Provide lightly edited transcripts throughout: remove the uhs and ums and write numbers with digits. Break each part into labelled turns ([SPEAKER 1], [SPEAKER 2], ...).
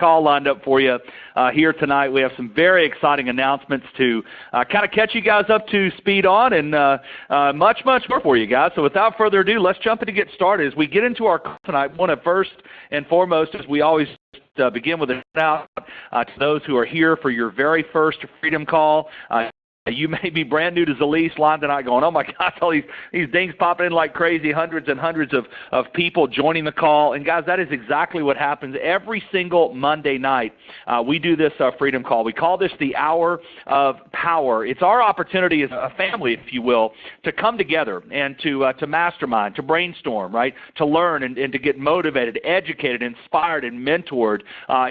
[SPEAKER 1] call lined up for you here tonight. We have some very exciting announcements to kind of catch you guys up to speed on, and much more for you guys. So without further ado, let's jump in to get started. As we get into our call tonight, I want to first and foremost, as we always begin with a shout out to those who are here for your very first Freedom Call. You may be brand new to Solis Cloud tonight going, oh my gosh, all these dings popping in like crazy, hundreds and hundreds of people joining the call. And guys, that is exactly what happens every single Monday night. We do this Freedom Call. We call this the Hour of Power. It's our opportunity as a family, if you will, to come together and to mastermind, to brainstorm, right, to learn and to get motivated, educated, inspired, and mentored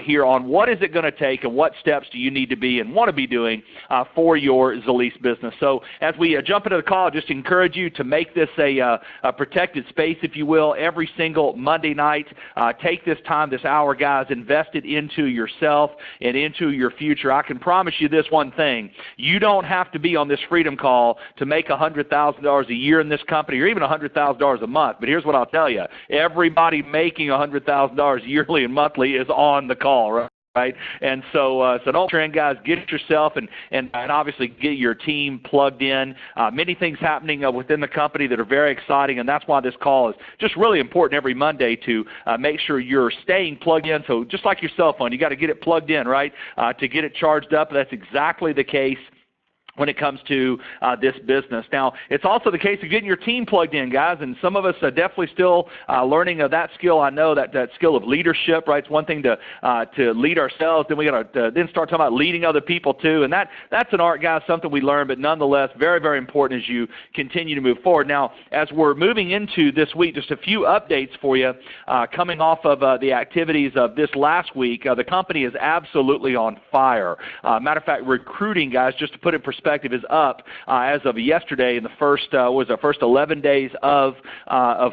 [SPEAKER 1] here on what is it going to take and what steps do you need to be and want to be doing for your Solis business. So as we jump into the call, I just encourage you to make this a protected space, if you will, every single Monday night. Take this time, this hour, guys, invest it into yourself and into your future. I can promise you this one thing. You don't have to be on this Freedom Call to make $100,000 a year in this company or even $100,000 a month. But here's what I'll tell you. Everybody making $100,000 yearly and monthly is on the call, right? Right, and so don't trend, guys. Get yourself and obviously get your team plugged in. Many things happening within the company that are very exciting, and that's why this call is just really important every Monday to make sure you're staying plugged in. So just like your cell phone, you got to get it plugged in, right, to get it charged up. That's exactly the case when it comes to this business. Now, it's also the case of getting your team plugged in, guys, and some of us are definitely still learning that skill. I know that skill of leadership, right? It's one thing to lead ourselves, then we got to then start talking about leading other people too, and that's an art, guys, something we learn, but nonetheless very, very important as you continue to move forward. Now, as we're moving into this week, just a few updates for you coming off of the activities of this last week. The company is absolutely on fire. Matter of fact, recruiting, guys, just to put it in perspective, is up as of yesterday in the first 11 days of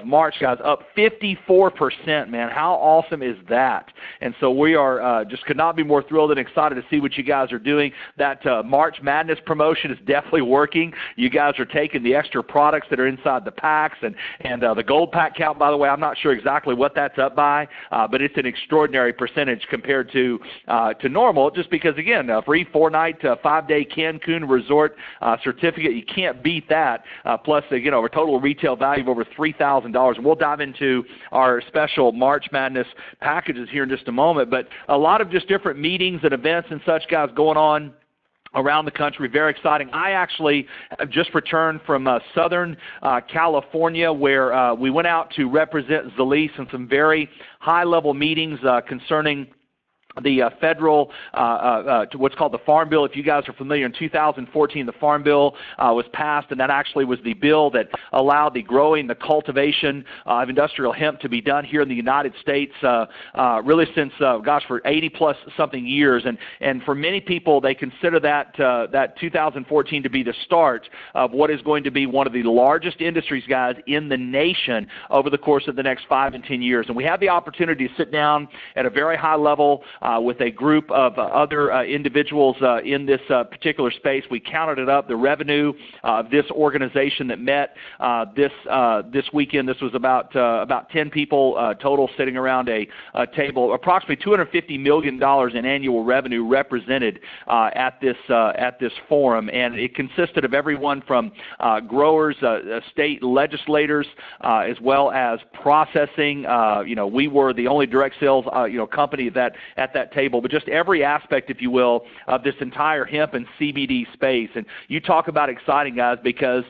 [SPEAKER 1] March, guys, up 54%, man. How awesome is that? And so we are just could not be more thrilled and excited to see what you guys are doing. That March Madness promotion is definitely working. You guys are taking the extra products that are inside the packs, and the gold pack count, by the way, I'm not sure exactly what that's up by, but it's an extraordinary percentage compared to normal, just because, again, a free 4-night, 5-day Cancun resort certificate, you can't beat that, plus a total retail value of over $3,000. And we'll dive into our special March Madness packages here in just a moment, but a lot of just different meetings and events and such, guys, going on around the country. Very exciting. I actually have just returned from Southern California, where we went out to represent Solis in some very high-level meetings concerning the federal, what's called the Farm Bill. If you guys are familiar, in 2014, the Farm Bill was passed, and that actually was the bill that allowed the growing, the cultivation of industrial hemp to be done here in the United States, really since, for 80-plus something years. And for many people, they consider that 2014 to be the start of what is going to be one of the largest industries, guys, in the nation over the course of the next 5 and 10 years. And we have the opportunity to sit down at a very high level with a group of other individuals in this particular space. We counted it up, the revenue of this organization that met this weekend. This was about 10 people total sitting around a table, approximately $250 million in annual revenue represented at this forum, and it consisted of everyone from growers, state legislators, as well as processing. We were the only direct sales company that at that table, but just every aspect, if you will, of this entire hemp and CBD space. And you talk about exciting, guys, because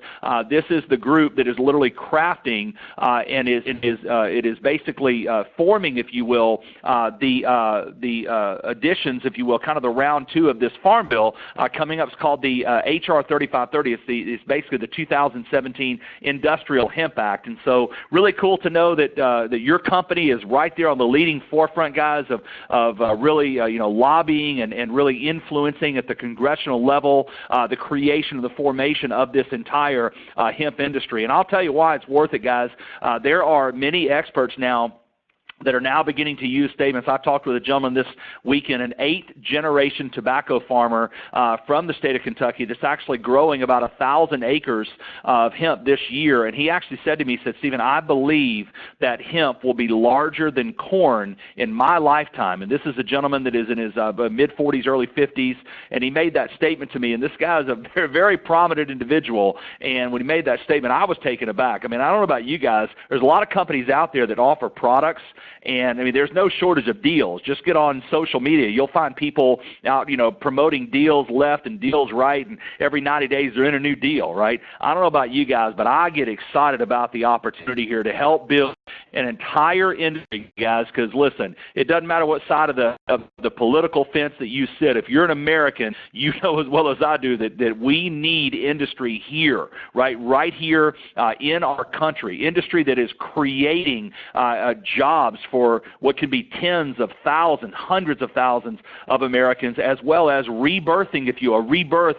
[SPEAKER 1] this is the group that is literally crafting and it is basically forming, if you will, the additions, if you will, kind of the round two of this Farm Bill coming up. It's called the HR 3530. It's basically the 2017 Industrial Hemp Act. And so really cool to know that your company is right there on the leading forefront, guys, of really lobbying and really influencing at the congressional level the creation of the formation of this entire hemp industry. And I'll tell you why it's worth it, guys. There are many experts now that are now beginning to use statements. I talked with a gentleman this weekend, an 8th-generation tobacco farmer from the state of Kentucky that's actually growing about 1,000 acres of hemp this year. And he actually said to me, he said, Stephen, I believe that hemp will be larger than corn in my lifetime. And this is a gentleman that is in his mid-40s, early 50s, and he made that statement to me. And this guy is a very, very prominent individual. And when he made that statement, I was taken aback. I mean, I don't know about you guys. There's a lot of companies out there that offer products. And, I mean, there's no shortage of deals. Just get on social media. You'll find people out, promoting deals left and deals right, and every 90 days they're in a new deal, right? I don't know about you guys, but I get excited about the opportunity here to help build an entire industry, guys, because, listen, it doesn't matter what side of the political fence that you sit. If you're an American, you know as well as I do that we need industry here, right here in our country, industry that is creating jobs for what could be tens of thousands, hundreds of thousands of Americans, as well as rebirthing, if you will, a rebirth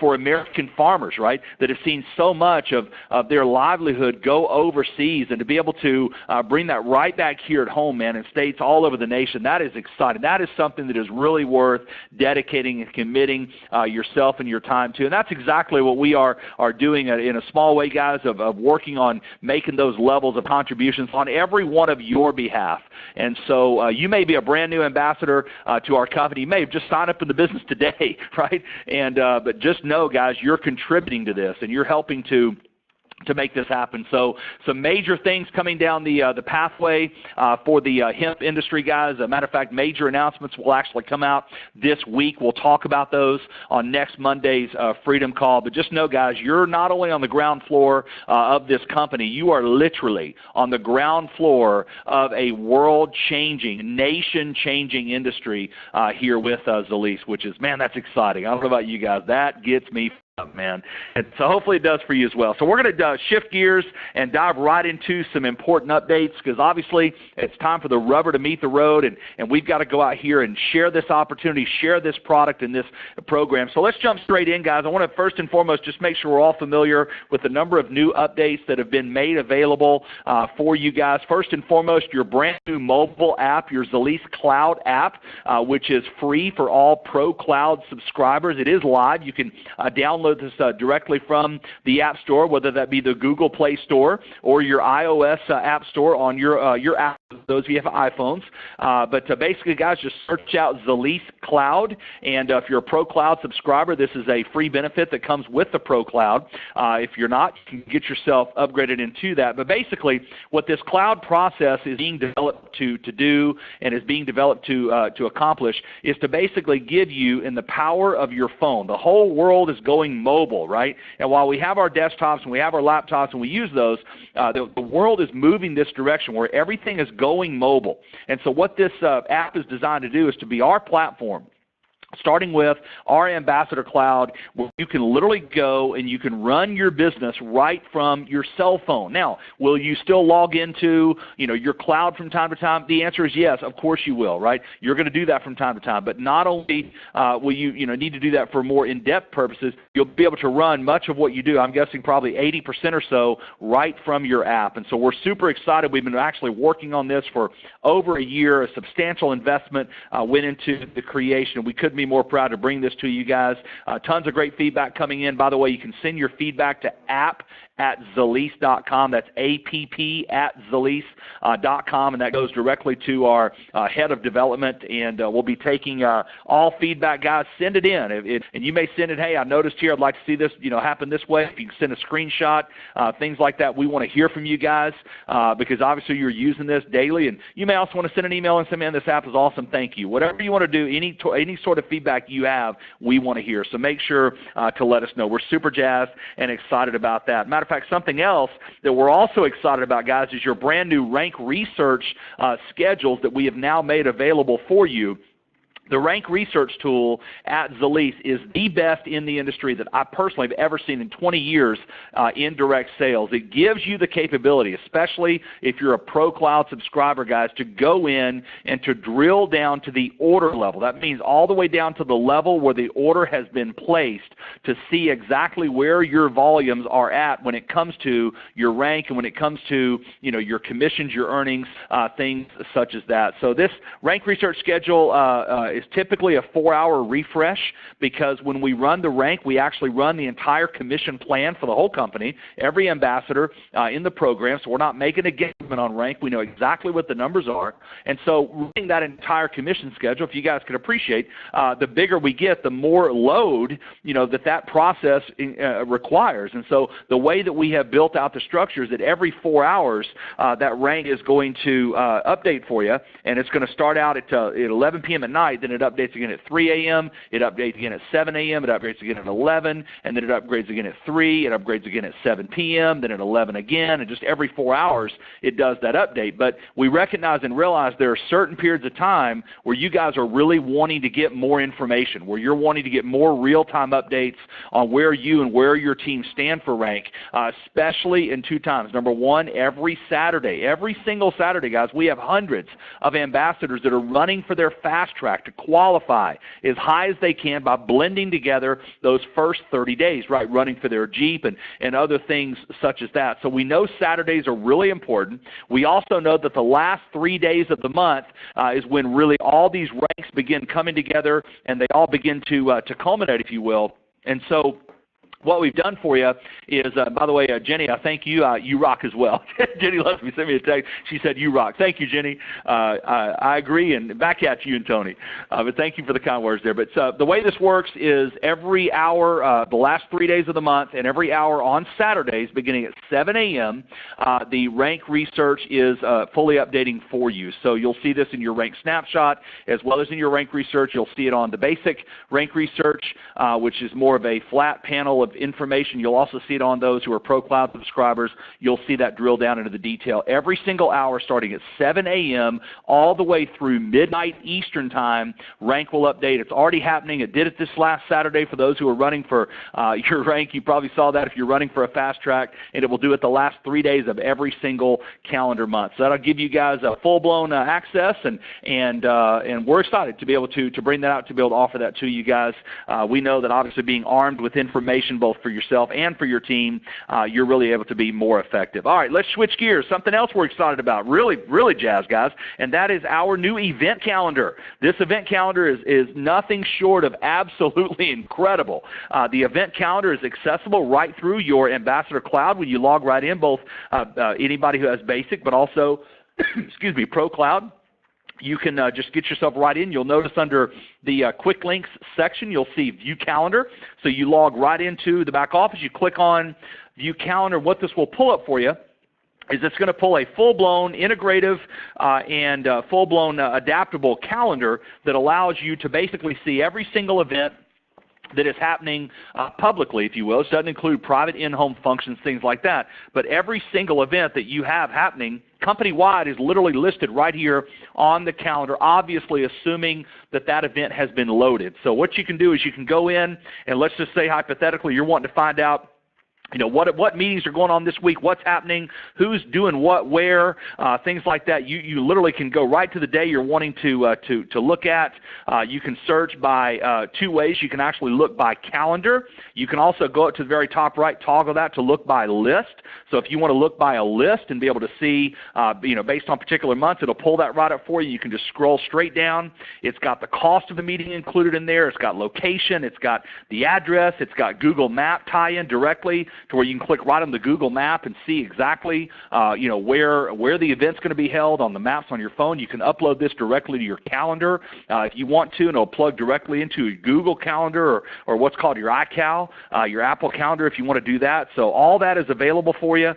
[SPEAKER 1] for American farmers, right, that have seen so much of their livelihood go overseas, and to be able to bring that right back here at home, man, in states all over the nation. That is exciting. That is something that is really worth dedicating and committing yourself and your time to. And that's exactly what we are doing in a small way, guys, of working on making those levels of contributions on every one of your behalf. And so you may be a brand new ambassador to our company. You may have just signed up in the business today, right? And but just know, guys, you're contributing to this, and you're helping to make this happen. So some major things coming down the pathway for the hemp industry, guys. As a matter of fact, major announcements will actually come out this week. We'll talk about those on next Monday's Freedom Call. But just know, guys, you're not only on the ground floor of this company, you are literally on the ground floor of a world-changing, nation-changing industry here with Solis, which is, man, that's exciting. I don't know about you guys. That gets me up, man. And so hopefully it does for you as well. So we're going to shift gears and dive right into some important updates, because obviously it's time for the rubber to meet the road, and we've got to go out here and share this opportunity, share this product and this program. So let's jump straight in, guys. I want to first and foremost just make sure we're all familiar with the number of new updates that have been made available for you guys. First and foremost, your brand new mobile app, your Solis Cloud app, which is free for all Pro Cloud subscribers. It is live. You can download this directly from the App Store, whether that be the Google Play Store or your iOS App Store on your app, those of you who have iPhones. But basically, guys, just search out Solis Cloud, and if you're a Pro Cloud subscriber, this is a free benefit that comes with the Pro Cloud. If you're not, you can get yourself upgraded into that. But basically, what this cloud process is being developed to do and is being developed to accomplish is to basically give you, in the power of your phone, the whole world is going mobile, right? And while we have our desktops and we have our laptops and we use those, the world is moving this direction where everything is going mobile. And so what this app is designed to do is to be our platform, starting with our Ambassador Cloud, where you can literally go and you can run your business right from your cell phone. Now, will you still log into your cloud from time to time? The answer is yes. Of course you will, right? You're going to do that from time to time. But not only will you need to do that for more in-depth purposes, you'll be able to run much of what you do, I'm guessing probably 80% or so, right from your app. And so we're super excited. We've been actually working on this for over a year. A substantial investment went into the creation. We couldn't be more proud to bring this to you guys. Tons of great feedback coming in. By the way, you can send your feedback to app@solis.com. That's app@solis.com, and that goes directly to our head of development, and we'll be taking all feedback, guys. Send it in, and you may send it, hey, I noticed here, I'd like to see this happen this way. If you can send a screenshot, things like that, we want to hear from you guys, because obviously you're using this daily, and you may also want to send an email and say, man, this app is awesome, thank you. Whatever you want to do, any sort of feedback you have, we want to hear. So make sure to let us know. We're super jazzed and excited about that. Matter of fact, something else that we're also excited about, guys, is your brand new rank research schedules that we have now made available for you. The rank research tool at Solis is the best in the industry that I personally have ever seen in 20 years in direct sales. It gives you the capability, especially if you're a Pro Cloud subscriber, guys, to go in and to drill down to the order level. That means all the way down to the level where the order has been placed to see exactly where your volumes are at when it comes to your rank and when it comes to, you know, your commissions, your earnings, things such as that. So this rank research schedule is typically a 4-hour refresh, because when we run the rank, we actually run the entire commission plan for the whole company, every ambassador in the program. So we're not making a guesstimate on rank. We know exactly what the numbers are. And so running that entire commission schedule, if you guys could appreciate, the bigger we get, the more load, you know, that process requires. And so the way that we have built out the structure is that every 4 hours, that rank is going to update for you, and it's going to start out at 11 p.m. at night. Then it updates again at 3 a.m., it updates again at 7 a.m., it updates again at 11, and then it upgrades again at 3, it upgrades again at 7 p.m., then at 11 again, and just every 4 hours it does that update. But we recognize and realize there are certain periods of time where you guys are really wanting to get more information, where you're wanting to get more real-time updates on where you and where your team stand for rank, especially in 2 times. Number one, every Saturday, every single Saturday, guys, we have hundreds of ambassadors that are running for their fast track to qualify as high as they can by blending together those first 30 days, right, running for their Jeep and other things such as that. So we know Saturdays are really important. We also know that the last 3 days of the month is when really all these ranks begin coming together, and they all begin to culminate, if you will. And so what we've done for you is, by the way, Jenny, I thank you. You rock as well. Jenny loves me. Sent me a text. She said, "You rock." Thank you, Jenny. I agree, and back at you and Tony. But thank you for the kind words there. But the way this works is every hour, the last 3 days of the month, and every hour on Saturdays, beginning at 7 a.m., the rank research is fully updating for you. So you'll see this in your rank snapshot as well as in your rank research. You'll see it on the basic rank research, which is more of a flat panel of information. You'll also see it on those who are Pro Cloud subscribers. You'll see that drill down into the detail every single hour starting at 7 a.m. all the way through midnight Eastern time. Rank will update. It's already happening. It did it this last Saturday for those who are running for your rank. You probably saw that if you're running for a fast track, and it will do it the last 3 days of every single calendar month. So that'll give you guys a full-blown access, and we're excited to be able to bring that out, to be able to offer that to you guys. We know that obviously being armed with information both for yourself and for your team, you're really able to be more effective. All right, let's switch gears. Something else we're excited about, really jazzed, guys, and that is our new event calendar. This event calendar is nothing short of absolutely incredible. The event calendar is accessible right through your Ambassador Cloud when you log right in, both anybody who has basic, but also, excuse me, Pro Cloud. You can just get yourself right in. You'll notice under the quick links section, you'll see View Calendar. So you log right into the back office. You click on View Calendar. What this will pull up for you is it's going to pull a full-blown integrative and full-blown adaptable calendar that allows you to basically see every single event that is happening publicly, if you will. It doesn't include private in-home functions, things like that. But every single event that you have happening company-wide is literally listed right here on the calendar, obviously assuming that that event has been loaded. So what you can do is you can go in, and let's just say hypothetically you're wanting to find out, you know, what meetings are going on this week, what's happening, who's doing what, where, things like that. You literally can go right to the day you're wanting to look at. You can search by 2 ways. You can actually look by calendar. You can also go up to the very top right, toggle that to look by list. So if you want to look by a list and be able to see, you know, based on particular months, it'll pull that right up for you. You can just scroll straight down. It's got the cost of the meeting included in there. It's got location. It's got the address. It's got Google Map tie-in directly to where you can click right on the Google map and see exactly you know, where the event's going to be held on the maps on your phone. You can upload this directly to your calendar if you want to, and it'll plug directly into a Google Calendar or what's called your iCal, your Apple Calendar if you want to do that. So all that is available for you.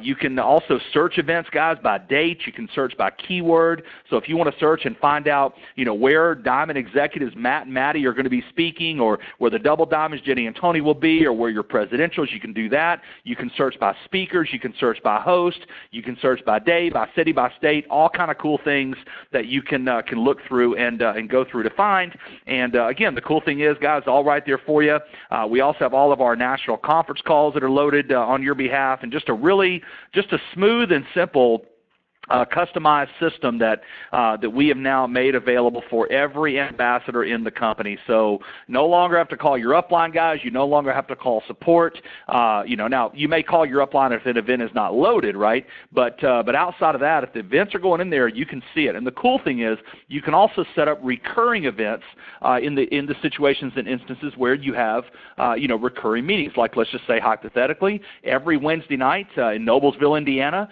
[SPEAKER 1] You can also search events, guys, by date. You can search by keyword. So if you want to search and find out, you know, where Diamond executives Matt and Maddie are going to be speaking, or where the Double Diamonds Jenny and Tony will be, or where your presidentials, you can do do that. You can search by speakers. You can search by host. You can search by day, by city, by state, all kind of cool things that you can look through and go through to find. And again, the cool thing is, guys, all right there for you. We also have all of our national conference calls that are loaded on your behalf, and just a smooth and simple customized system that we have now made available for every ambassador in the company. So no longer have to call your upline guys. You no longer have to call support. Now you may call your upline if an event is not loaded, right? But outside of that, if the events are going in there, you can see it. And the cool thing is, you can also set up recurring events in the situations and instances where you have recurring meetings. Like, let's just say hypothetically, every Wednesday night in Noblesville, Indiana,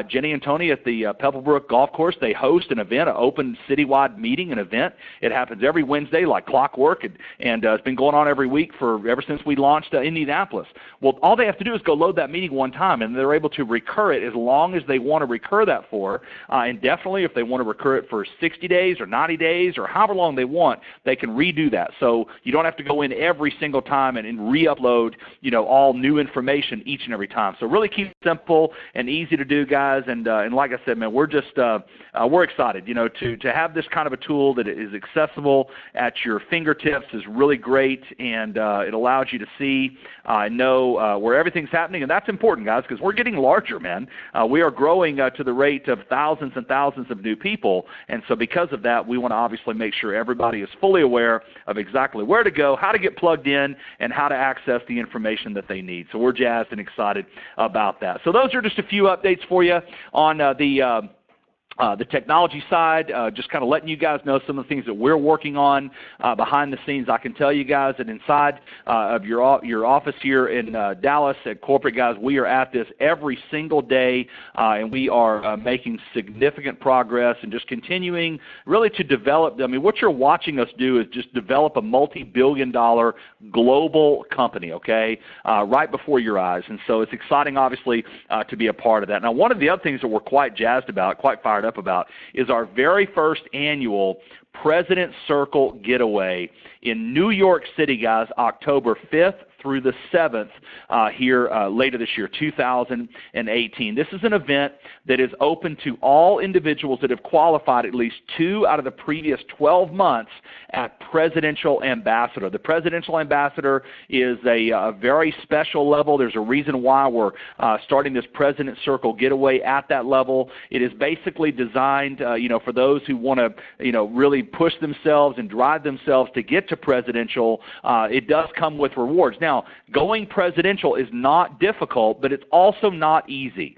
[SPEAKER 1] Jenny and Tony at the Pebblebrook Golf Course, they host an event, an open citywide meeting, an event. It happens every Wednesday like clockwork, and it's been going on every week ever since we launched Indianapolis. Well, all they have to do is go load that meeting one time, and they're able to recur it as long as they want to recur that for, and definitely if they want to recur it for 60 days or 90 days or however long they want, they can redo that. So you don't have to go in every single time and re-upload all new information each and every time. So really keep it simple and easy to do, guys, and like I said, man, we're just we're excited, to have this kind of a tool that is accessible at your fingertips is really great, and it allows you to see and know where everything's happening, and that's important, guys, because we're getting larger, man. We are growing to the rate of thousands and thousands of new people, and so because of that, we want to obviously make sure everybody is fully aware of exactly where to go, how to get plugged in, and how to access the information that they need. So we're jazzed and excited about that. So those are just a few updates for you on the technology side, just kind of letting you guys know some of the things that we're working on behind the scenes. I can tell you guys that inside of your office here in Dallas at corporate, guys, we are at this every single day, and we are making significant progress and just continuing really to develop. I mean, what you're watching us do is just develop a multi-billion-dollar global company, okay, right before your eyes. And so it's exciting, obviously, to be a part of that. Now, one of the other things that we're quite jazzed about, quite fired up about, is our very first annual President's Circle Getaway in New York City, guys, October 5th through the 7th here later this year, 2018. This is an event that is open to all individuals that have qualified at least 2 out of the previous 12 months at Presidential Ambassador. The Presidential Ambassador is a very special level. There's a reason why we're starting this President's Circle Getaway at that level. It is basically designed, for those who want to, really push themselves and drive themselves to get to Presidential. It does come with rewards. Now, going presidential is not difficult, but it's also not easy.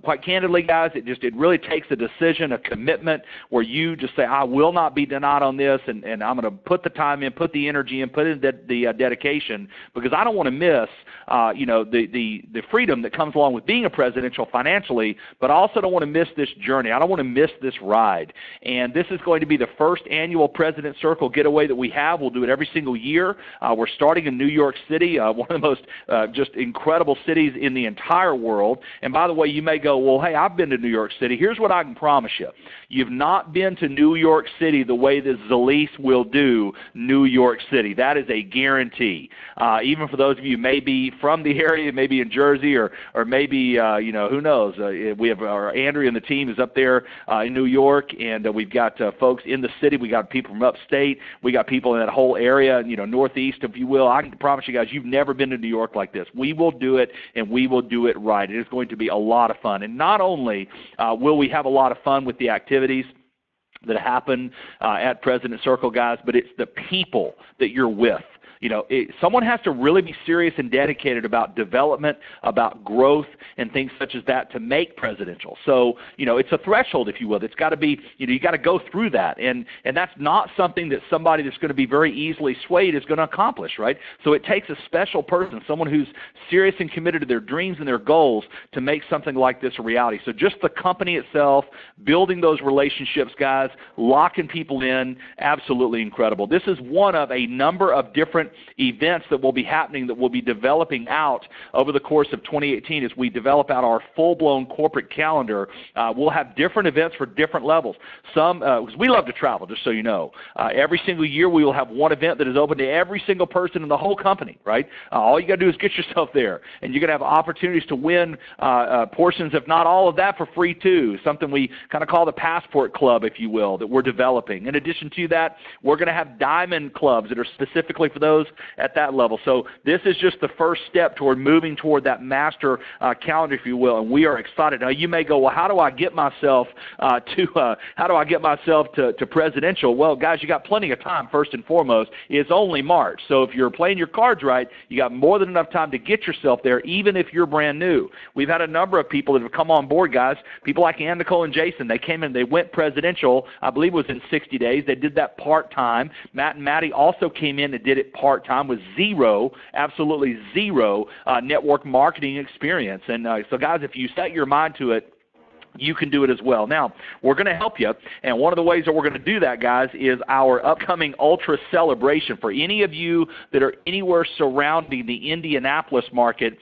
[SPEAKER 1] Quite candidly, guys, it really takes a decision, a commitment, where you just say, I will not be denied on this, and I'm going to put the time in, put the energy in, put in the dedication, because I don't want to miss, the freedom that comes along with being a presidential financially, but I also don't want to miss this journey. I don't want to miss this ride. And this is going to be the first annual President's Circle Getaway that we have. We'll do it every single year. We're starting in New York City, one of the most just incredible cities in the entire world. And by the way, you may go, well, hey, I've been to New York City. Here's what I can promise you. You've not been to New York City the way that Solis will do New York City. That is a guarantee. Even for those of you maybe from the area, maybe in Jersey, or maybe, who knows. We have our Andrea and the team is up there in New York, and we've got folks in the city. We got people from upstate. We got people in that whole area, northeast, if you will. I can promise you guys, you've never been to New York like this. We will do it, and we will do it right. It is going to be a lot of fun. And not only will we have a lot of fun with the activities that happen at President's Circle, guys, but it's the people that you're with. Someone has to really be serious and dedicated about development, about growth, and things such as that to make presidential. So, it's a threshold, if you will. It's got to be, you got to go through that. And that's not something that somebody that's going to be very easily swayed is going to accomplish, right? So it takes a special person, someone who's serious and committed to their dreams and their goals to make something like this a reality. So just the company itself, building those relationships, guys, locking people in, absolutely incredible. This is one of a number of different different events that will be happening, that will be developing out over the course of 2018 as we develop out our full-blown corporate calendar. We'll have different events for different levels. Some, because we love to travel, just so you know. Every single year we will have one event that is open to every single person in the whole company, right? All you got to do is get yourself there, and you're going to have opportunities to win portions, if not all of that, for free too. Something we kind of call the Passport Club, if you will, that we're developing. In addition to that, we're going to have diamond clubs that are specifically for those at that level. So this is just the first step toward moving toward that master calendar, if you will, and we are excited. Now you may go, well, how do I get myself to presidential? Well, guys, you got plenty of time. First and foremost, it's only March, so if you're playing your cards right, you got more than enough time to get yourself there, even if you're brand new. We've had a number of people that have come on board, guys. People like Ann, Nicole, and Jason. They came in, they went presidential. I believe it was in 60 days. They did that part-time. Matt and Maddie also came in and did it part-time with absolutely zero network marketing experience. And so, guys, if you set your mind to it, you can do it as well. Now, we're going to help you, and one of the ways that we're going to do that, guys, is our upcoming Ultra Celebration. For any of you that are anywhere surrounding the Indianapolis market,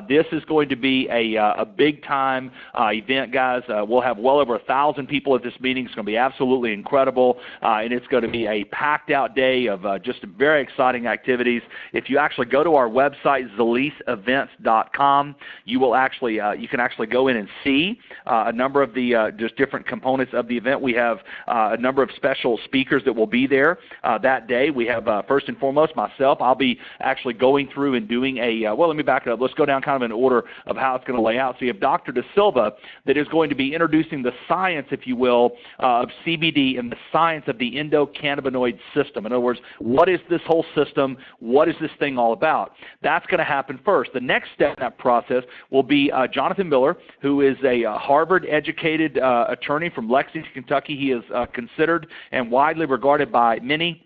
[SPEAKER 1] this is going to be a big-time event, guys. We'll have well over 1,000 people at this meeting. It's going to be absolutely incredible, and it's going to be a packed-out day of just very exciting activities. If you actually go to our website, ZalisEvents.com, you will actually you can actually go in and see a number of the just different components of the event. We have a number of special speakers that will be there that day. We have, first and foremost, myself. I'll be actually going through and doing well, let me back it up. Let's go down kind of in order of how it's going to lay out. So you have Dr. De Silva that is going to be introducing the science, if you will, of CBD and the science of the endocannabinoid system. In other words, what is this whole system? What is this thing all about? That's going to happen first. The next step in that process will be Jonathan Miller, who is a Harvard-educated attorney from Lexington, Kentucky. He is considered and widely regarded by many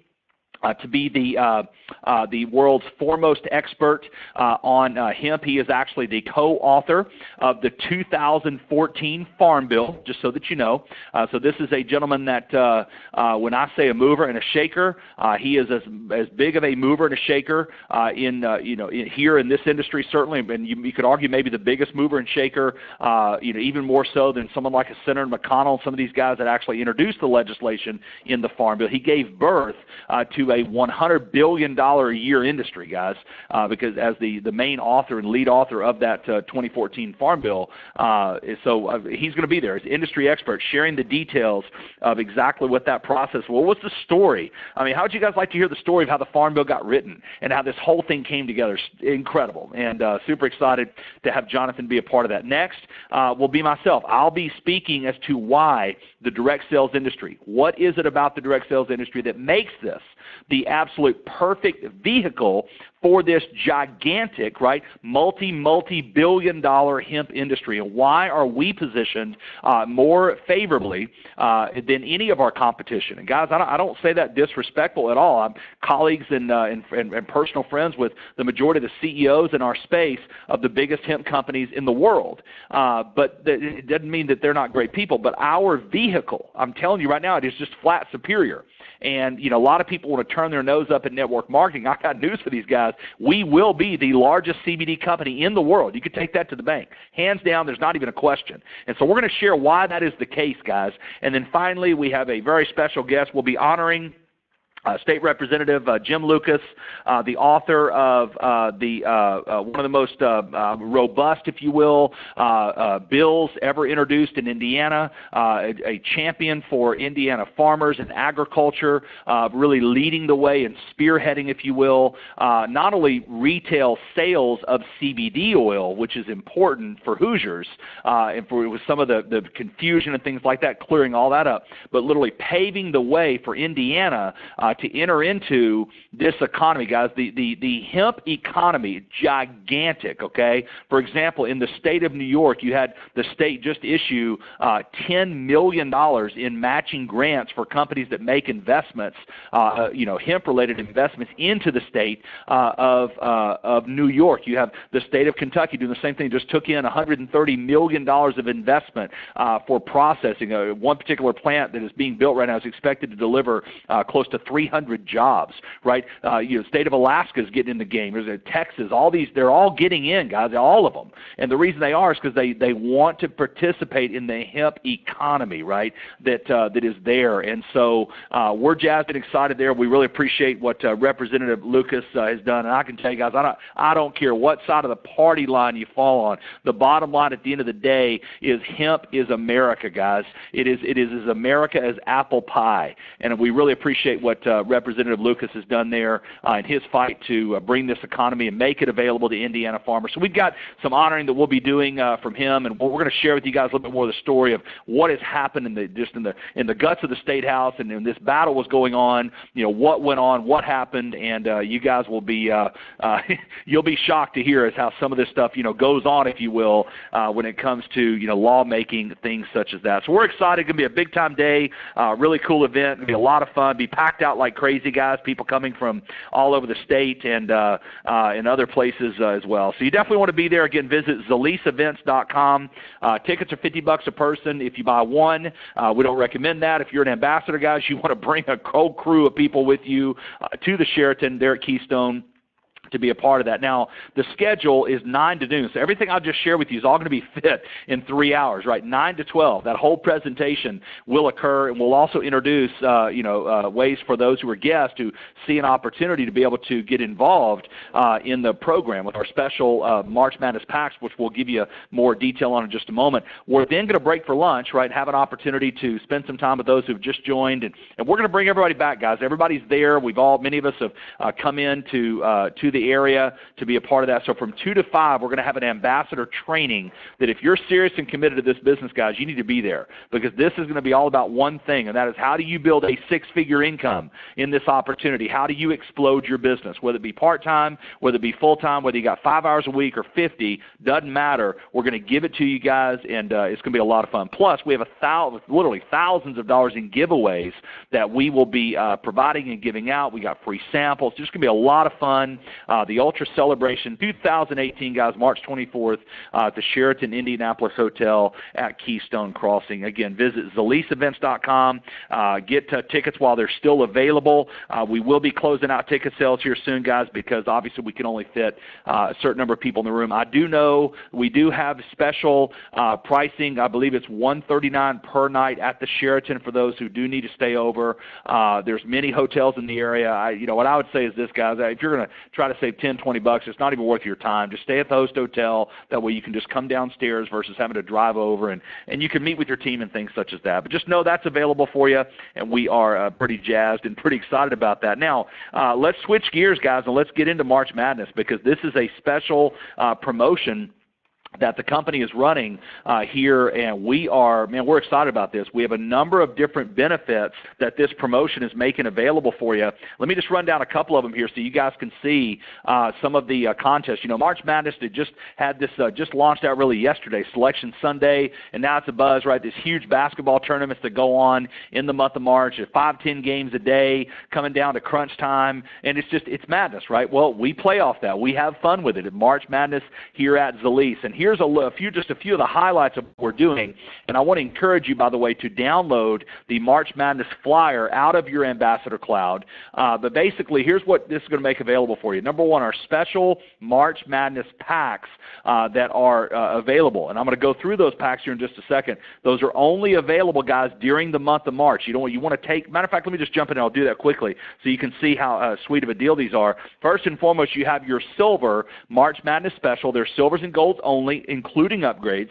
[SPEAKER 1] to be the world's foremost expert on hemp. He is actually the co-author of the 2014 Farm Bill, just so that you know. So this is a gentleman that, when I say a mover and a shaker, he is as big of a mover and a shaker here in this industry, certainly, and you could argue maybe the biggest mover and shaker, even more so than someone like a Senator McConnell, some of these guys that actually introduced the legislation in the Farm Bill. He gave birth to a $100 billion a year industry, guys, because as the main author and lead author of that 2014 Farm Bill, so he's going to be there as industry expert, sharing the details of exactly what that process was. What was the story? I mean, how would you guys like to hear the story of how the Farm Bill got written and how this whole thing came together? Incredible, and super excited to have Jonathan be a part of that. Next will be myself. I'll be speaking as to why the direct sales industry, what is it about the direct sales industry that makes this the absolute perfect vehicle for this gigantic, right, multi-billion-dollar hemp industry, and why are we positioned more favorably than any of our competition? And guys, I don't say that disrespectful at all. I'm colleagues and personal friends with the majority of the CEOs in our space of the biggest hemp companies in the world. But it doesn't mean that they're not great people. But our vehicle, I'm telling you right now, it is just flat superior. And, a lot of people want to turn their nose up at network marketing. I got news for these guys. We will be the largest CBD company in the world. You can take that to the bank. Hands down, there's not even a question. And so we're going to share why that is the case, guys. And then finally, we have a very special guest. We'll be honoring State Representative Jim Lucas, the author of one of the most robust, if you will, bills ever introduced in Indiana, a champion for Indiana farmers and agriculture, really leading the way and spearheading, if you will, not only retail sales of CBD oil, which is important for Hoosiers, and for with some of the confusion and things like that, clearing all that up, but literally paving the way for Indiana to enter into this economy, guys. The hemp economy, gigantic, okay? For example, in the state of New York, you had the state just issue $10 million in matching grants for companies that make investments, hemp-related investments into the state of New York. You have the state of Kentucky doing the same thing, just took in $130 million of investment for processing. One particular plant that is being built right now is expected to deliver close to 300 jobs, right? State of Alaska is getting in the game. There's Texas, all these, they're all getting in, guys, all of them. And the reason they are is because they want to participate in the hemp economy, right, that is there. And so we're jazzed and excited there. We really appreciate what Representative Lucas has done. And I can tell you guys, I don't care what side of the party line you fall on. The bottom line at the end of the day is hemp is America, guys. It is as America as apple pie. And we really appreciate what Representative Lucas has done there in his fight to bring this economy and make it available to Indiana farmers. So we've got some honoring that we'll be doing from him, and we're going to share with you guys a little bit more of the story of what has happened in the guts of the State House, and when this battle was going on, what went on, what happened, and you guys will be you'll be shocked to hear as how some of this stuff goes on, if you will, when it comes to lawmaking, things such as that. So we're excited. It's going to be a big time day, really cool event. It's going to be a lot of fun. Be packed out like crazy, guys. People coming from all over the state and other places as well. So you definitely want to be there. Again, visit ZalisEvents.com. Tickets are $50 a person if you buy one. We don't recommend that. If you're an ambassador, guys, you want to bring a whole crew of people with you to the Sheraton there at Keystone to be a part of that. Now, the schedule is 9 to noon, so everything I'll just share with you is all going to be fit in 3 hours, right? 9 to 12. That whole presentation will occur, and we'll also introduce, ways for those who are guests to see an opportunity to be able to get involved in the program with our special March Madness packs, which we'll give you more detail on in just a moment. We're then going to break for lunch, right? Have an opportunity to spend some time with those who've just joined, and we're going to bring everybody back, guys. Everybody's there. Many of us have come in to the area to be a part of that. So from 2 to 5, we're going to have an ambassador training that if you're serious and committed to this business, guys, you need to be there, because this is going to be all about one thing, and that is how do you build a 6-figure income in this opportunity? How do you explode your business, whether it be part-time, whether it be full-time, whether you got 5 hours a week or 50, doesn't matter. We're going to give it to you guys, and it's going to be a lot of fun. Plus, we have literally thousands of dollars in giveaways that we will be providing and giving out. We got free samples. It's just going to be a lot of fun. The Ultra Celebration 2018, guys, March 24th at the Sheraton Indianapolis Hotel at Keystone Crossing. Again, visit ZalisEvents.com. Get tickets while they're still available. We will be closing out ticket sales here soon, guys, because obviously we can only fit a certain number of people in the room. I do know we do have special pricing. I believe it's $139 per night at the Sheraton for those who do need to stay over. There's many hotels in the area. What I would say is this, guys, if you're going to try to save $10, $20, it's not even worth your time. Just stay at the host hotel. That way you can just come downstairs versus having to drive over, and you can meet with your team and things such as that. But just know that's available for you, and we are pretty jazzed and pretty excited about that. Now, let's switch gears, guys, and let's get into March Madness, because this is a special promotion that the company is running here, and we're excited about this. We have a number of different benefits that this promotion is making available for you. Let me just run down a couple of them here so you guys can see some of the contests. March Madness, they just had this, just launched out really yesterday, Selection Sunday, and now it's a buzz, right? This huge basketball tournaments that go on in the month of March at 5-10 games a day, coming down to crunch time, and it's madness, right? Well, we play off that. We have fun with it at March Madness here at Zalis, and here's just a few of the highlights of what we're doing. And I want to encourage you, by the way, to download the March Madness flyer out of your Ambassador Cloud. But basically, here's what this is going to make available for you. Number one, our special March Madness packs that are available. And I'm going to go through those packs here in just a second. Those are only available, guys, during the month of March. You want to take, matter of fact, let me just jump in and I'll do that quickly so you can see how sweet of a deal these are. First and foremost, you have your silver March Madness special. They're silvers and golds only, including upgrades.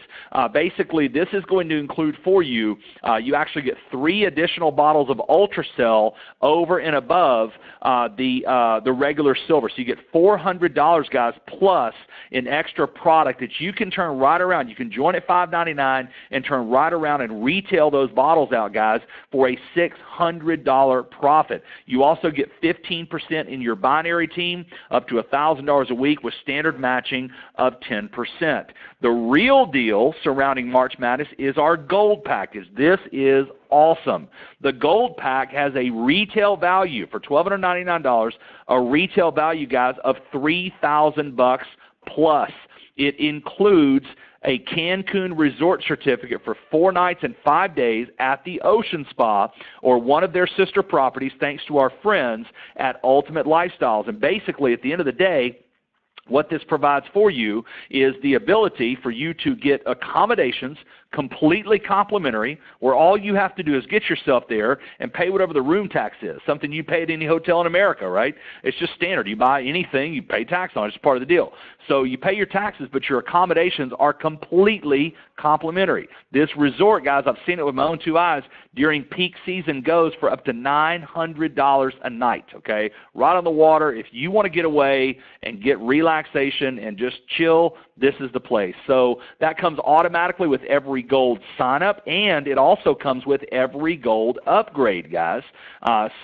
[SPEAKER 1] Basically, this is going to include for you, you actually get 3 additional bottles of Ultracell over and above the regular silver. So you get $400, guys, plus an extra product that you can turn right around. You can join at $5.99 and turn right around and retail those bottles out, guys, for a $600 profit. You also get 15% in your binary team, up to $1,000 a week with standard matching of 10%. The real deal surrounding March Madness is our gold package. This is awesome. The gold pack has a retail value for $1,299, a retail value, guys, of $3,000 plus. It includes a Cancun resort certificate for 4 nights and 5 days at the Ocean Spa or one of their sister properties, thanks to our friends at Ultimate Lifestyles. And basically, at the end of the day, what this provides for you is the ability for you to get accommodations completely complimentary, where all you have to do is get yourself there and pay whatever the room tax is, something you pay at any hotel in America, right? It's just standard. You buy anything, you pay tax on it. It's part of the deal. So you pay your taxes, but your accommodations are completely complimentary. This resort, guys, I've seen it with my own 2 eyes, during peak season goes for up to $900 a night, okay? Right on the water. If you want to get away and get relaxation and just chill, this is the place. So that comes automatically with every gold sign up, and it also comes with every gold upgrade, guys.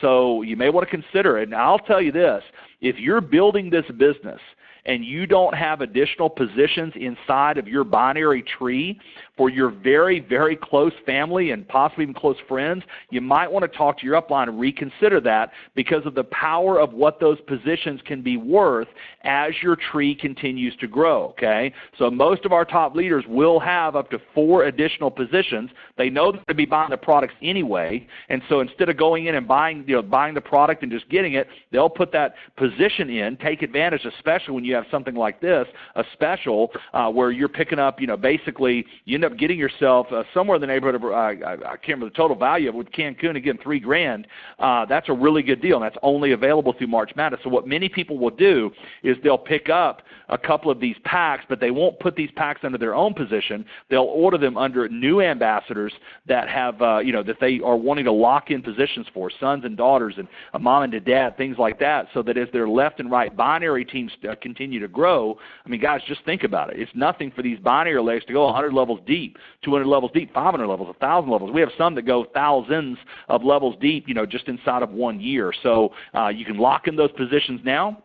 [SPEAKER 1] So you may want to consider it. And I'll tell you this, if you're building this business and you don't have additional positions inside of your binary tree for your very, very close family and possibly even close friends, you might want to talk to your upline and reconsider that because of the power of what those positions can be worth as your tree continues to grow, okay? So most of our top leaders will have up to 4 additional positions. They know they're going to be buying the products anyway, and so instead of going in and buying the product and just getting it, they'll put that position in, take advantage, especially when you have something like this, a special where you're picking up, basically you end up getting yourself somewhere in the neighborhood of, I can't remember the total value of it, with Cancun, again, $3,000. That's a really good deal, and that's only available through March Madness. So what many people will do is they'll pick up a couple of these packs, but they won't put these packs under their own position. They'll order them under new ambassadors that have, that they are wanting to lock in positions for, sons and daughters and a mom and a dad, things like that, so that as their left and right binary teams continue to grow, I mean, guys, just think about it. It's nothing for these binary legs to go 100 levels deep, 200 levels deep, 500 levels, 1,000 levels. We have some that go thousands of levels deep, just inside of 1 year. So you can lock in those positions now.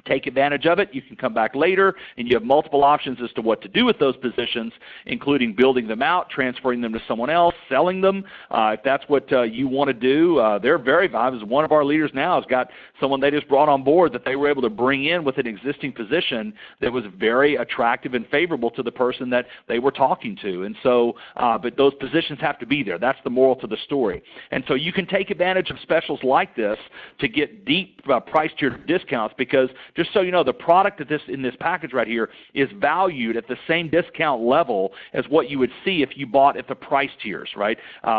[SPEAKER 1] Take advantage of it. You can come back later, and you have multiple options as to what to do with those positions, including building them out, transferring them to someone else, selling them. If that's what you want to do, they're very viable. One of our leaders now has got someone they just brought on board that they were able to bring in with an existing position that was very attractive and favorable to the person that they were talking to. And so, but those positions have to be there. That's the moral to the story. And so you can take advantage of specials like this to get deep price tier discounts, because just so you know, the product in this package right here is valued at the same discount level as what you would see if you bought at the price tiers, right?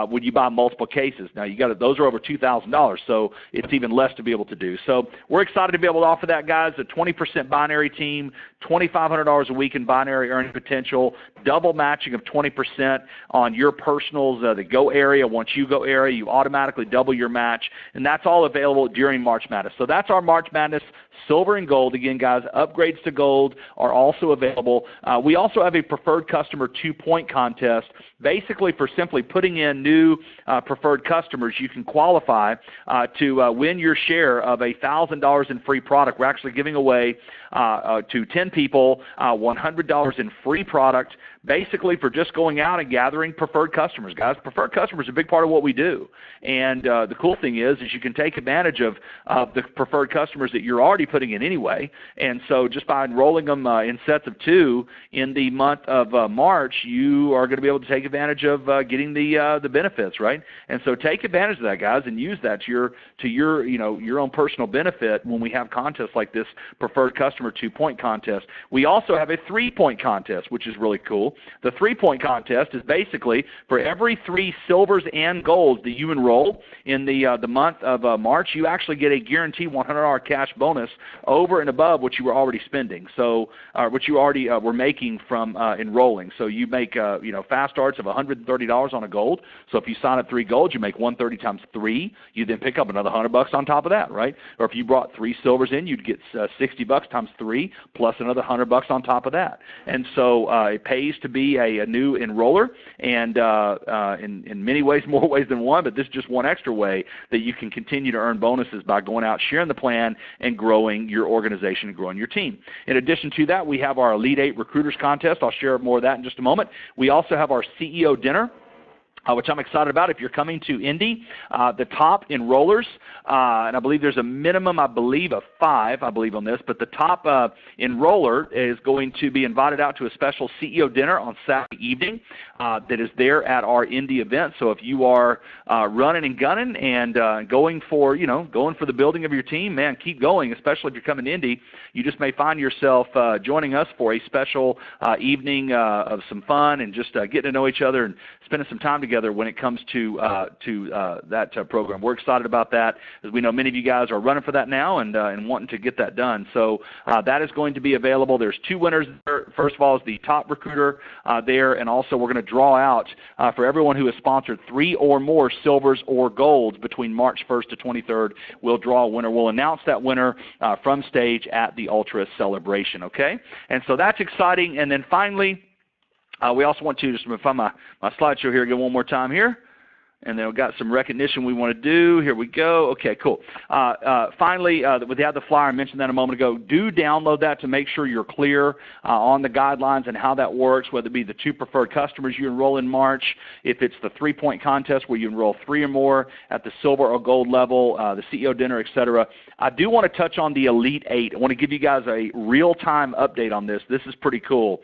[SPEAKER 1] When you buy multiple cases. Now those are over $2,000, so it's even less to be able to do. So we're excited to be able to offer that, guys. A 20% binary team, $2,500 a week in binary earning potential, double matching of 20% on your personals, the go area. Once you go area, you automatically double your match, and that's all available during March Madness. So that's our March Madness silver and gold. Again, guys, upgrades to gold are also available. We also have a preferred customer 2-point contest. Basically, for simply putting in new preferred customers, you can qualify to win your share of $1,000 in free product. We're actually giving away to 10 people $100 in free product, basically for just going out and gathering preferred customers, guys. Preferred customers are a big part of what we do. And the cool thing is you can take advantage of the preferred customers that you're already putting in anyway. And so just by enrolling them in sets of 2 in the month of March, you are going to be able to take advantage of getting the benefits, right? And so take advantage of that, guys, and use that to your own personal benefit when we have contests like this preferred customer 2-point contest. We also have a 3-point contest, which is really cool. The 3-point contest is basically for every 3 silvers and golds that you enroll in the month of March, you actually get a guaranteed $100 cash bonus over and above what you were already spending. So what you already were making from enrolling. So you make fast starts of $130 on a gold. So if you sign up 3 golds, you make 130 times 3. You then pick up another $100 on top of that, right? Or if you brought 3 silvers in, you'd get $60 times 3 plus another $100 on top of that. And so it pays to be a new enroller, and in many ways, more ways than one, but this is just one extra way that you can continue to earn bonuses by going out, sharing the plan, and growing your organization and growing your team. In addition to that, we have our Elite 8 Recruiters Contest. I'll share more of that in just a moment. We also have our CEO Dinner. which I'm excited about. If you're coming to Indy, the top enrollers, and I believe there's a minimum, of 5, on this, but the top enroller is going to be invited out to a special CEO dinner on Saturday evening that is there at our Indy event. So if you are running and gunning and going for the building of your team, man, keep going, especially if you're coming to Indy. You just may find yourself joining us for a special evening of some fun and just getting to know each other and spending some time together when it comes to that program. We're excited about that, as we know many of you guys are running for that now and wanting to get that done. So that is going to be available. There's 2 winners there. First of all is the top recruiter there, and also we're going to draw out for everyone who has sponsored 3 or more silvers or golds between March 1st to 23rd. We'll draw a winner. We'll announce that winner from stage at the Ultra Celebration, okay? And so that's exciting. And then finally, we also want to just find my slideshow here again one more time here. And then we've got some recognition we want to do. Here we go. Okay, cool. Finally, we had the flyer. I mentioned that a moment ago. Do download that to make sure you're clear on the guidelines and how that works, whether it be the 2 preferred customers you enroll in March, if it's the 3-point contest where you enroll 3 or more at the silver or gold level, the CEO dinner, etc. I do want to touch on the Elite 8. I want to give you guys a real-time update on this. This is pretty cool.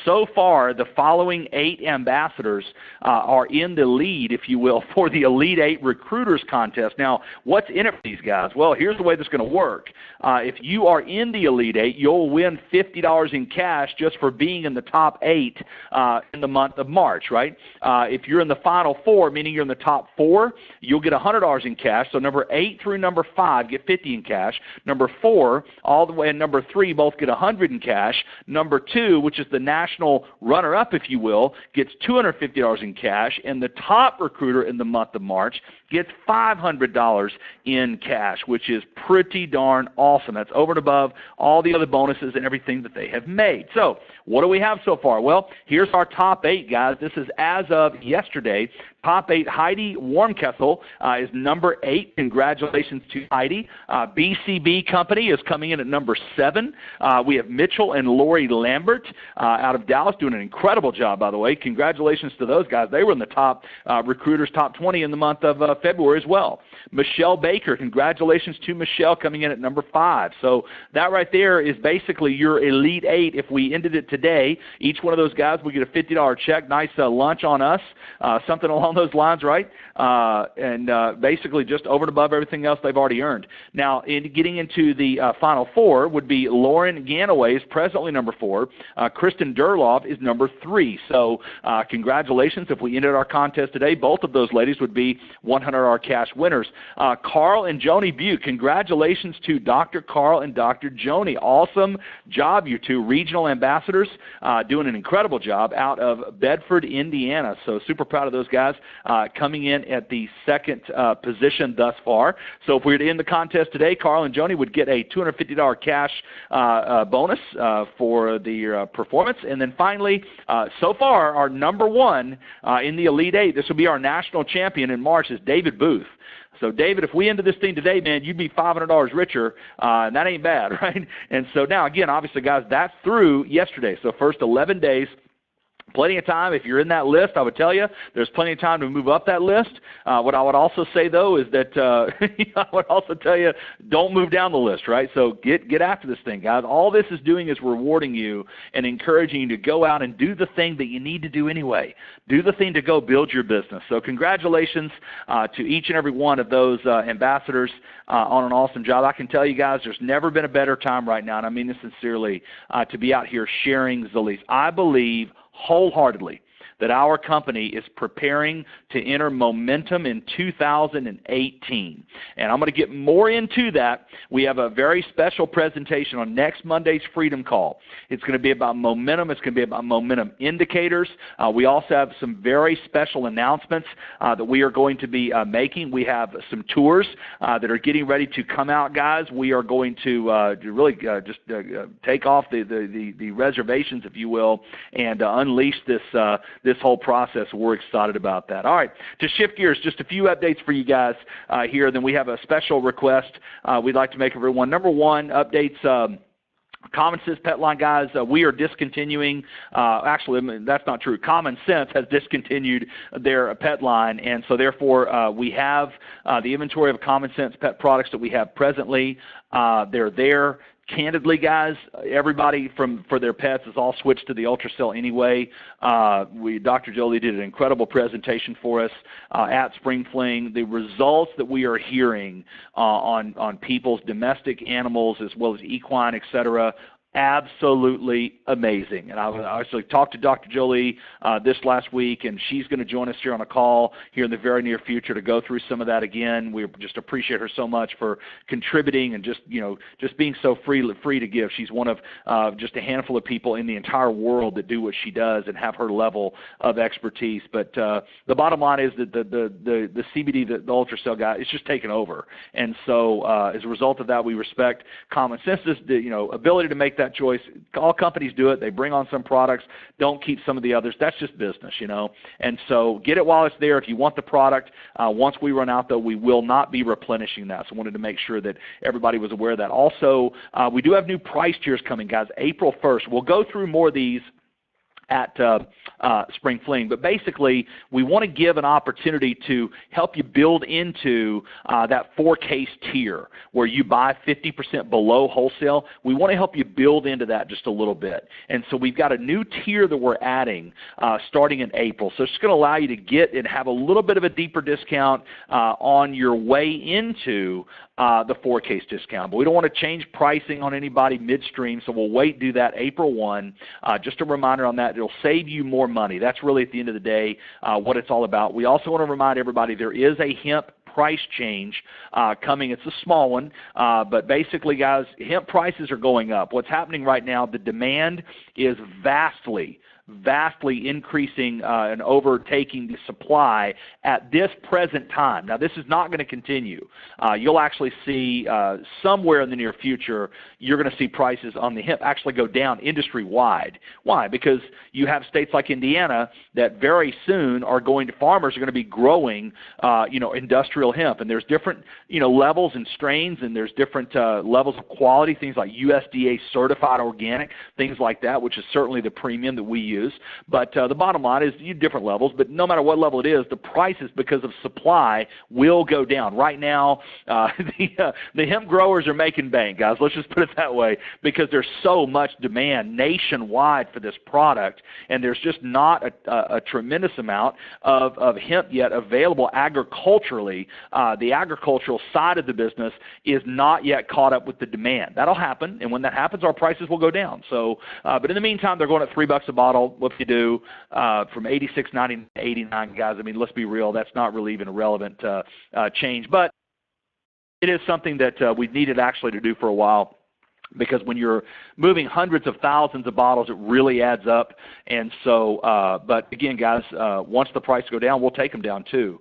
[SPEAKER 1] So far, the following 8 ambassadors are in the lead, if you will, for the Elite 8 Recruiters Contest. Now, what's in it for these guys? Well, here's the way this is going to work. If you are in the Elite 8, you'll win $50 in cash just for being in the top 8 in the month of March, right? If you're in the Final 4, meaning you're in the top 4, you'll get $100 in cash. So number 8 through number 5 get $50 in cash. Number 4 all the way and number 3 both get $100 in cash. Number 2, which is the national runner-up, if you will, gets $250 in cash. And the top recruiter in the month of March gets $500 in cash, which is pretty darn awesome. That's over and above all the other bonuses and everything that they have made. So what do we have so far? Well, here's our top 8, guys. This is as of yesterday. Top 8, Heidi Warmkessel is number 8. Congratulations to Heidi. BCB Company is coming in at number 7. We have Mitchell and Lori Lambert out of Dallas doing an incredible job, by the way. Congratulations to those guys. They were in the top recruiters, top 20 in the month of February as well. Michelle Baker, congratulations to Michelle coming in at number 5. So that right there is basically your Elite 8. If we ended it today, each one of those guys will get a $50 check, nice lunch on us, something along those lines, right? And basically just over and above everything else they've already earned. Now, getting into the Final 4 would be Lauren Getaway is presently number 4. Kristen Durloff is number 3. So congratulations. If we ended our contest today, both of those ladies would be $100 cash winners. Carl and Joni Butte, congratulations to Dr. Carl and Dr. Joni. Awesome job, you 2 regional ambassadors, doing an incredible job out of Bedford, Indiana. So super proud of those guys coming in at the 2nd position thus far. So if we were to end the contest today, Carl and Joni would get a $250 cash bonus for the performance. And then finally, so far, our number 1 in the Elite 8, this will be our national champion in March, is David Booth. So, David, if we ended this thing today, man, you'd be $500 richer, and that ain't bad, right? And so now, again, obviously, guys, that's through yesterday. So first 11 days. Plenty of time. If you're in that list, I would tell you there's plenty of time to move up that list. What I would also say, though, is that I would also tell you don't move down the list, right? So get after this thing, guys. All this is doing is rewarding you and encouraging you to go out and do the thing that you need to do anyway. Do the thing to go build your business. So congratulations to each and every one of those ambassadors on an awesome job. I can tell you guys there's never been a better time right now, and I mean this sincerely, to be out here sharing Solis. I believe wholeheartedly that our company is preparing to enter momentum in 2018. And I'm going to get more into that. We have a very special presentation on next Monday's Freedom Call. It's going to be about momentum. It's going to be about momentum indicators. We also have some very special announcements that we are going to be making. We have some tours that are getting ready to come out, guys. We are going to really just take off the reservations, if you will, and unleash this whole process. We're excited about that. All right, to shift gears, just a few updates for you guys here. Then we have a special request we'd like to make everyone. Number 1, updates Common Sense Pet Line, guys, we are discontinuing. Actually, that's not true. Common Sense has discontinued their pet line, and so therefore we have the inventory of Common Sense pet products that we have presently. They're there. Candidly, guys, everybody for their pets is all switched to the UltraCell anyway. Dr. Jolie did an incredible presentation for us at Spring Fling. The results that we are hearing on people's domestic animals as well as equine, et cetera, absolutely amazing. And I actually talked to Dr. Jolie this last week, and she's going to join us here on a call here in the very near future to go through some of that again. We just appreciate her so much for contributing and just being so free to give. She's one of just a handful of people in the entire world that do what she does and have her level of expertise. But the bottom line is that the CBD, the UltraCell guy, it's just taken over. And so as a result of that, we respect Common Sense's ability to make that choice. All companies do it. They bring on some products, don't keep some of the others. That's just business, And so get it while it's there. If you want the product, once we run out, though, we will not be replenishing that. So I wanted to make sure that everybody was aware of that. Also, we do have new price tiers coming, guys, April 1st. We'll go through more of these at Spring Fling. But basically, we want to give an opportunity to help you build into that 4-case tier where you buy 50% below wholesale. We want to help you build into that just a little bit. And so we've got a new tier that we're adding starting in April. So it's going to allow you to get and have a little bit of a deeper discount on your way into the 4-case discount. But we don't want to change pricing on anybody midstream, so we'll wait, do that April 1. Just a reminder on that, it'll save you more money. That's really, at the end of the day, what it's all about. We also want to remind everybody there is a hemp price change coming. It's a small one, but basically, guys, hemp prices are going up. What's happening right now, the demand is vastly increasing and overtaking the supply at this present time. Now, this is not going to continue. You'll actually see somewhere in the near future, you're going to see prices on the hemp actually go down industry-wide. Why? Because you have states like Indiana that very soon farmers are going to be growing, industrial hemp. And there's different, levels and strains, and there's different levels of quality, things like USDA certified organic, things like that, which is certainly the premium that we use. But the bottom line is different levels, but no matter what level it is, the prices because of supply will go down. Right now, the hemp growers are making bank, guys. Let's just put it that way, because there's so much demand nationwide for this product, and there's just not a tremendous amount of hemp yet available agriculturally. The agricultural side of the business is not yet caught up with the demand. That'll happen, and when that happens, our prices will go down. So, but in the meantime, they're going at $3 a bottle. What do you do from $86.90 to $89, guys? I mean, let's be real. That's not really even a relevant change, but it is something that we've needed actually to do for a while. Because when you're moving hundreds of thousands of bottles, it really adds up. And so, but again, guys, once the prices go down, we'll take them down too,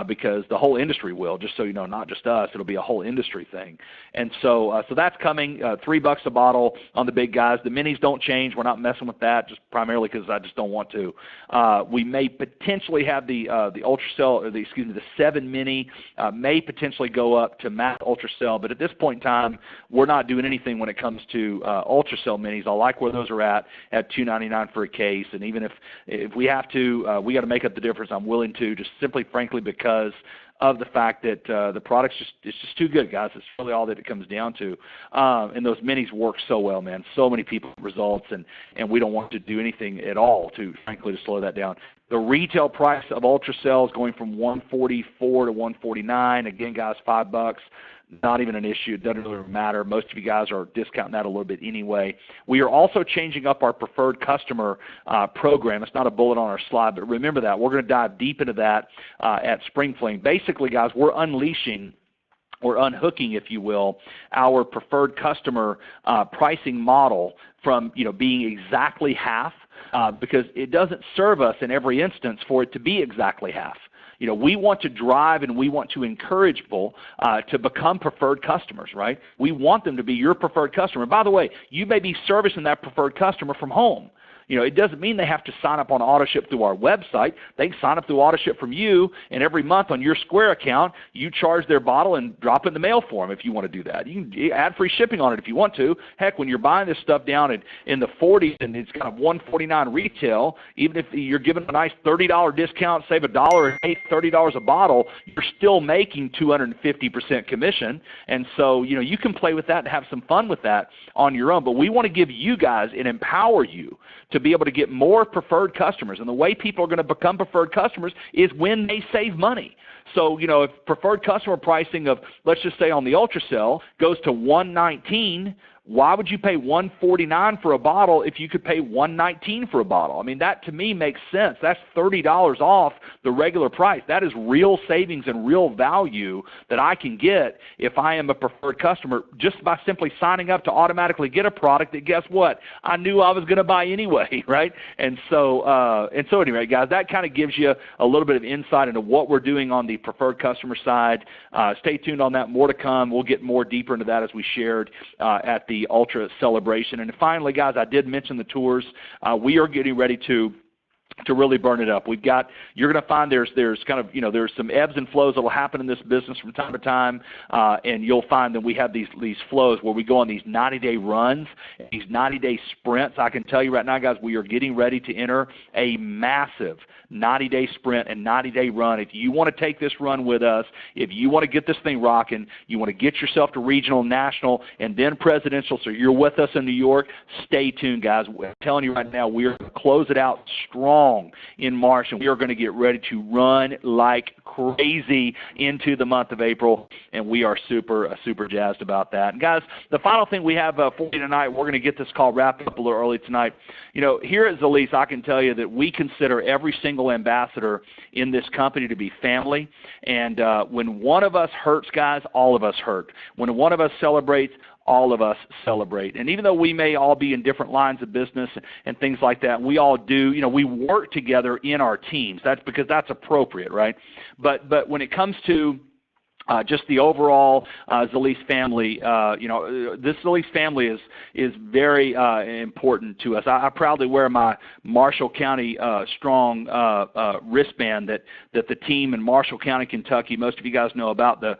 [SPEAKER 1] because the whole industry will. Just so you know, not just us; it'll be a whole industry thing. And so, so that's coming. $3 a bottle on the big guys. The minis don't change. We're not messing with that, just primarily because I just don't want to. We may potentially have the UltraCell, or the 7 mini, may potentially go up to max UltraCell. But at this point in time, we're not doing anything when it comes to UltraCell minis. I like where those are at $2.99 for a case, and even if we have to, we got to make up the difference. I'm willing to, just simply, frankly, because of the fact that the product's it's just too good, guys. It's really all that it comes down to. And those minis work so well, man. So many people results, and we don't want to do anything at all to, frankly, to slow that down. The retail price of UltraCell is going from $144 to $149. Again, guys, $5. Not even an issue. It doesn't really matter. Most of you guys are discounting that a little bit anyway. We are also changing up our preferred customer program. It's not a bullet on our slide, but remember that. We're going to dive deep into that at Spring Fling. Basically, guys, we're unleashing or unhooking, if you will, our preferred customer pricing model from being exactly half, because it doesn't serve us in every instance for it to be exactly half. We want to drive and we want to encourage people to become preferred customers, right? We want them to be your preferred customer. By the way, you may be servicing that preferred customer from home. it doesn't mean they have to sign up on AutoShip through our website. They can sign up through AutoShip from you, and every month on your Square account, you charge their bottle and drop it in the mail for them if you want to do that. You can add free shipping on it if you want to. Heck, when you're buying this stuff down in the 40s and it's kind of $149 retail, even if you're given a nice $30 discount, save $1 and $30 a bottle, you're still making 250% commission. And so, you can play with that and have some fun with that on your own. But we want to give you guys and empower you to be able to get more preferred customers. And the way people are going to become preferred customers is when they save money. So, if preferred customer pricing of, let's just say on the UltraCell, goes to $119, why would you pay $149 for a bottle if you could pay $119 for a bottle? I mean, that to me makes sense. That's $30 off the regular price. That is real savings and real value that I can get if I am a preferred customer just by simply signing up to automatically get a product that, guess what, I knew I was going to buy anyway, right? And so anyway, guys, that kind of gives you a little bit of insight into what we're doing on the preferred customer side. Stay tuned on that. More to come. We'll get more deeper into that as we shared at the Ultra Celebration. And finally, guys, I did mention the tours. We are getting ready to really burn it up. You're going to find there's kind of, there's some ebbs and flows that will happen in this business from time to time, and you'll find that we have these flows where we go on these 90-day runs, these 90-day sprints. I can tell you right now, guys, we are getting ready to enter a massive 90-day sprint and 90-day run. If you want to take this run with us, if you want to get this thing rocking, you want to get yourself to regional, national, and then presidential, so you're with us in New York, stay tuned, guys. I'm telling you right now, we are going to close it out strong in March, and we are going to get ready to run like crazy into the month of April, and we are super jazzed about that. And guys, the final thing we have for you tonight, we're going to get this call wrapped up a little early tonight. Here at Solis, I can tell you that we consider every single ambassador in this company to be family, and when one of us hurts, guys, all of us hurt. When one of us celebrates, all of us celebrate. And even though we may all be in different lines of business and things like that, we all do, we work together in our teams. That's because that's appropriate, right? But when it comes to just the overall Solis family, this Solis family is very important to us. I proudly wear my Marshall County strong wristband that the team in Marshall County, Kentucky, most of you guys know about the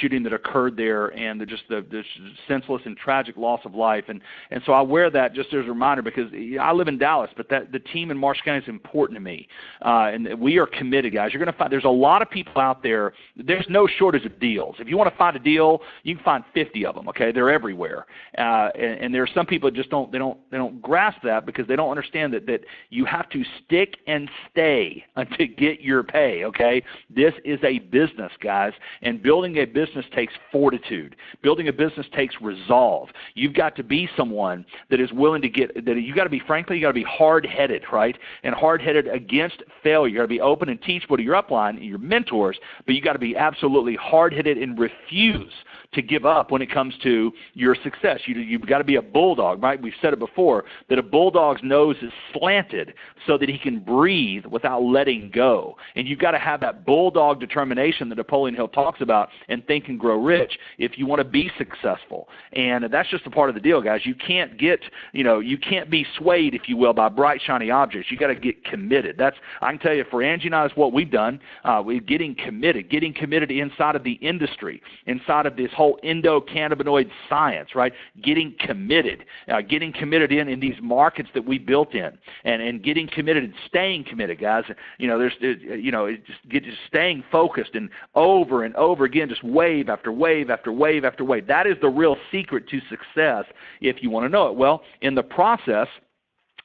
[SPEAKER 1] shooting that occurred there and the senseless and tragic loss of life. And so I wear that just as a reminder because I live in Dallas, but the team in Marshall County is important to me. And we are committed, guys. You're going to find there's a lot of people out there. There's no shortage of deals. If you want to find a deal, you can find 50 of them, okay? They're everywhere. And there are some people that just don't grasp that because they don't understand that you have to stick and stay to get your pay, okay? This is a business, guys, and building a business takes fortitude. Building a business takes resolve. You've got to be someone that is willing to you got to be hard-headed, right? And hard-headed against failure. You got to be open and teachable to your upline and your mentors, but you got to be absolutely hard-headed and refuse to give up when it comes to your success. You've got to be a bulldog, right? We've said it before, that a bulldog's nose is slanted so that he can breathe without letting go. And you've got to have that bulldog determination that Napoleon Hill talks about and Think and Grow Rich if you want to be successful. And that's just a part of the deal, guys. You can't be swayed, if you will, by bright, shiny objects. You got to get committed. I can tell you, for Angie and I, that's what we've done. We're getting committed inside of the industry, inside of this whole endocannabinoid science, right? Getting committed in these markets that we built in, and getting committed and staying committed, guys. Just staying focused and over again, just wave after wave after wave after wave. That is the real secret to success if you want to know it. Well, in the process,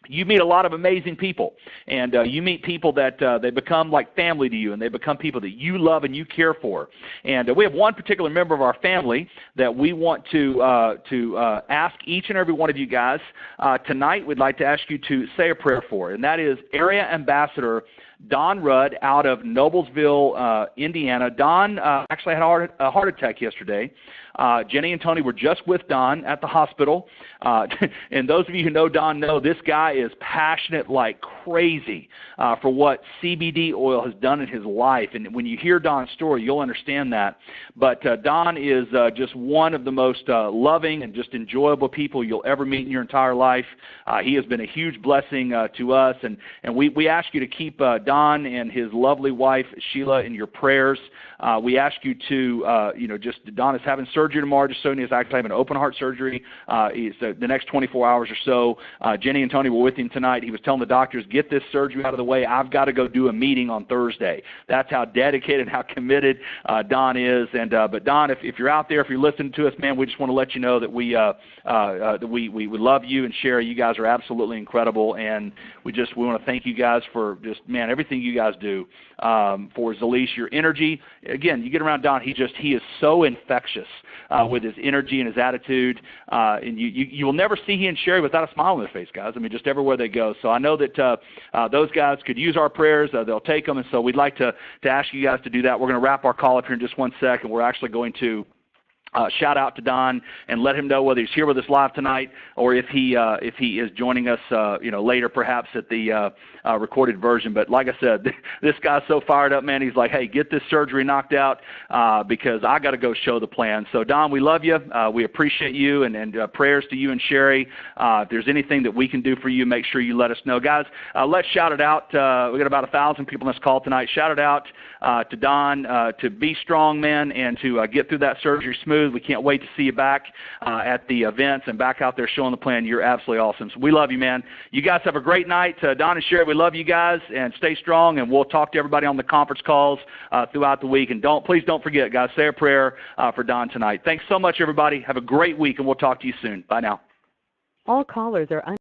[SPEAKER 1] you meet a lot of amazing people, and you meet people that they become like family to you, and they become people that you love and you care for. And we have one particular member of our family that we want to ask each and every one of you guys tonight. We'd like to ask you to say a prayer for, and that is Area Ambassador Don Rudd out of Noblesville, Indiana. Don actually had a heart attack yesterday. Jenny and Tony were just with Don at the hospital. And those of you who know Don know this guy is passionate like crazy for what CBD oil has done in his life. And when you hear Don's story, you'll understand that. But Don is just one of the most loving and just enjoyable people you'll ever meet in your entire life. He has been a huge blessing to us. And we ask you to keep Don and his lovely wife, Sheila, in your prayers. We ask you to, Don is having surgery tomorrow, just so he is actually having open heart surgery. He's the next 24 hours or so. Jenny and Tony were with him tonight. He was telling the doctors, get this surgery out of the way. I've got to go do a meeting on Thursday. That's how dedicated, how committed Don is. And but Don, if you're out there, if you're listening to us, man, we just want to let you know that we love you and Sherry. You guys are absolutely incredible, and we want to thank you guys for just, man, everything you guys do for Solis, your energy. Again, you get around Don, he is so infectious with his energy and his attitude, and you will never see he and Sherry without a smile on their face, guys. I mean, just everywhere they go. So I know that those guys could use our prayers. They'll take them, and so we'd like to ask you guys to do that. We're going to wrap our call up here in just 1 second. We're actually going to shout out to Don and let him know whether he's here with us live tonight or if he is joining us later perhaps at the recorded version. But like I said, this guy's so fired up, man. He's like, hey, get this surgery knocked out because I got to go show the plan. So Don, we love you. We appreciate you, and prayers to you and Sherry. If there's anything that we can do for you, make sure you let us know, guys. Let's shout it out. We got about 1,000 people on this call tonight. Shout it out to Don to be strong, man, and to get through that surgery smooth. We can't wait to see you back at the events and back out there showing the plan. You're absolutely awesome. So we love you, man. You guys have a great night. Don and Sherry, we love you guys, and stay strong, and we'll talk to everybody on the conference calls throughout the week. And please don't forget, guys, say a prayer for Don tonight. Thanks so much, everybody. Have a great week, and we'll talk to you soon. Bye now.
[SPEAKER 2] All callers are